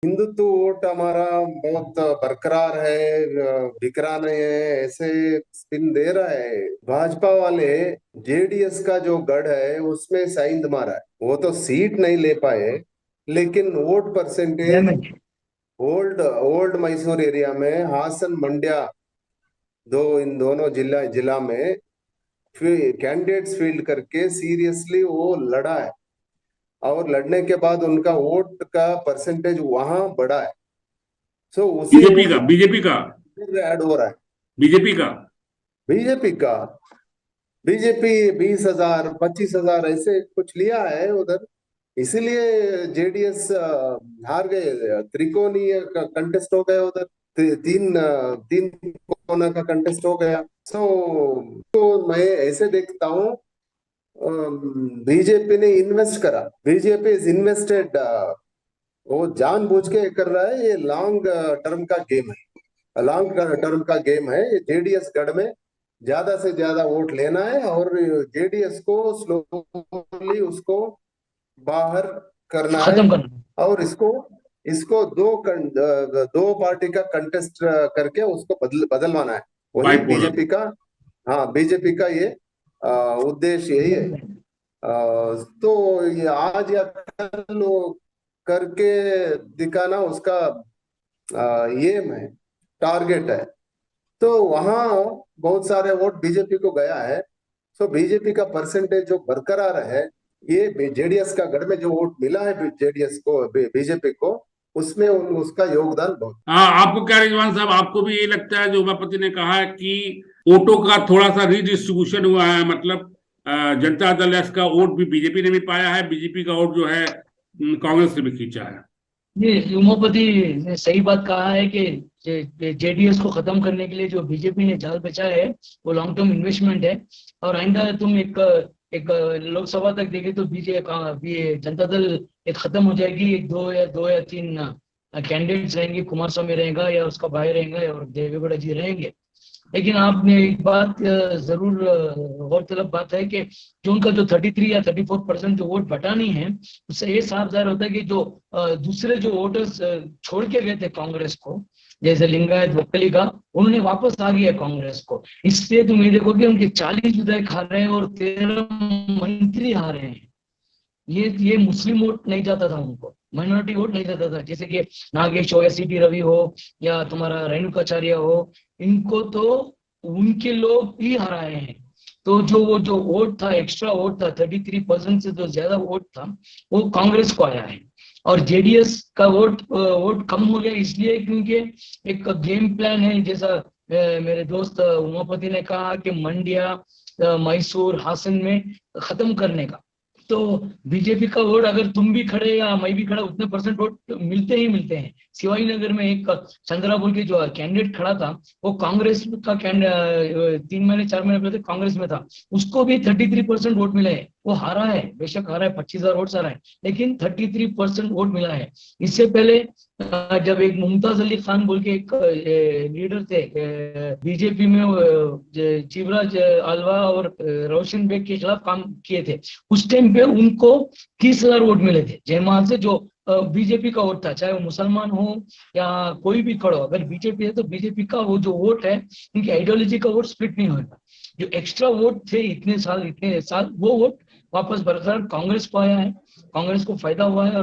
Hindutva vote हमारा बहुत बरकरार है, बिखरा नहीं है, ऐसे स्पिन दे रहा है भाजपा वाले। जेडीएस का जो गढ़ है उसमें साइंद मारा है, वो तो सीट नहीं ले पाए, लेकिन vote percentage damage. Old old Mysore area में हासन मंड्या, इन दोनों जिला जिला में कैंडिडेट्स फील्ड करके सीरियसली वो लड़ा है, और लड़ने के बाद उनका वोट का परसेंटेज वहां बढ़ा है। सो उसी बीजेपी वोट का बीजेपी का फिर ऐड हो रहा है। बीजेपी का। बीजेपी का, बीजेपी 20,000 25,000 ऐसे कुछ लिया है उधर, इसीलिए जेडीएस हार गए। त्रिकोणीय कंटेस्ट हो गया उधर, तीन कोना का कंटेस्ट हो गया। सो तो मैं ऐसे देखता हूँ, बीजेपी ने इन्वेस्ट करा, बीजेपी इज इन्वेस्टेड, वो जानबूझ के कर रहा है, ये लॉन्ग टर्म का गेम है, लॉन्ग टर्म का गेम है। ये जेडीएस गढ़ में ज्यादा से ज्यादा वोट लेना है, और जेडीएस को स्लोली उसको बाहर करना है, खत्म करना। और इसको इसको दो पार्टी का कंटेस्ट करके उसको बदलवाना है। वही बाइपोलर। बीजेपी का, हाँ बीजेपी का ये उद्देश्य यही है। तो ये आज या कल वो करके दिखाना उसका एम है, टारगेट है। तो वहां बहुत सारे वोट बीजेपी को गया है। सो बीजेपी का परसेंटेज जो बरकरार है, ये जेडीएस का गढ़ में जो वोट मिला है जेडीएस को, बीजेपी को, उसमें उसका योगदान बहुत। हाँ, आपको क्या रिजवान साहब, आपको भी ये लगता है जो उमापति ने कहा है कि वोटों का थोड़ा सा रीडिस्ट्रीब्यूशन हुआ है, मतलब जनता दल एस का वोट भी बीजेपी ने भी पाया है, बीजेपी का वोट जो है कांग्रेस ने भी खींचा है। ये उमापति ने सही बात कहा है कि जेडीएस को खत्म करने के लिए जो बीजेपी ने जाल बिछाया है वो लॉन्ग टर्म इन्वेस्टमेंट है। और आइंदा तुम एक लोकसभा तक देखे तो बीजेपी जनता दल एक खत्म हो जाएगी। एक दो या तीन कैंडिडेट्स रहेंगे, कुमार स्वामी रहेगा या उसका भाई रहेगा और देवेगौड़ा जी रहेंगे। लेकिन आपने एक बात जरूर गौरतलब बात है कि जो उनका जो 33 या 34% जो वोट बटा नहीं है, उससे ये साफ जाहिर होता है कि जो दूसरे जो वोटर्स छोड़ के गए थे कांग्रेस को, जैसे लिंगायत वक्कली का, उन्होंने वापस आ गया कांग्रेस को। इसलिए तुम ये देखो कि उनके 40 विधायक हार रहे हैं और 13 मंत्री हार रहे हैं। ये मुस्लिम वोट नहीं जाता था उनको, माइनॉरिटी वोट नहीं जाता था, जैसे कि नागेश हो या सीटी रवि हो या तुम्हारा रेणुकाचार्य हो, इनको तो उनके लोग ही हराए हैं। तो जो वोट था, एक्स्ट्रा वोट था, 33% से जो ज्यादा वोट था वो कांग्रेस को आया है। और जेडीएस का वोट कम हो गया इसलिए क्योंकि एक गेम प्लान है, जैसा मेरे दोस्त उमापति ने कहा कि मंड्या, मैसूर, हासन में खत्म करने का। तो बीजेपी का वोट अगर तुम भी खड़े या मैं भी खड़ा, उतने परसेंट वोट मिलते ही मिलते हैं। शिवाजी नगर में एक चंद्रापुर के जो कैंडिडेट खड़ा था वो कांग्रेस का 3 महीने 4 महीने पहले कांग्रेस में था, उसको भी 33% वोट मिले हैं। वो हारा है, बेशक हारा है, 25,000 वोट हारा है, लेकिन 33% वोट मिला है। इससे पहले जब एक मुमताज अली खान बोल के एक लीडर थे बीजेपी में, शिवराज आलवा और रोशन बेग के खिलाफ काम किए थे, उस टाइम पे उनको 30,000 वोट मिले थे जयमाल से, जो बीजेपी का वोट था। चाहे वो मुसलमान हो या कोई भी खड़ो, अगर बीजेपी है तो बीजेपी का वो जो वोट है, उनकी आइडियोलॉजी का वोट स्प्लिट नहीं होगा। जो एक्स्ट्रा वोट थे इतने साल वो वोट वापस बरकरार कांग्रेस को आया है, कांग्रेस को फायदा हुआ है।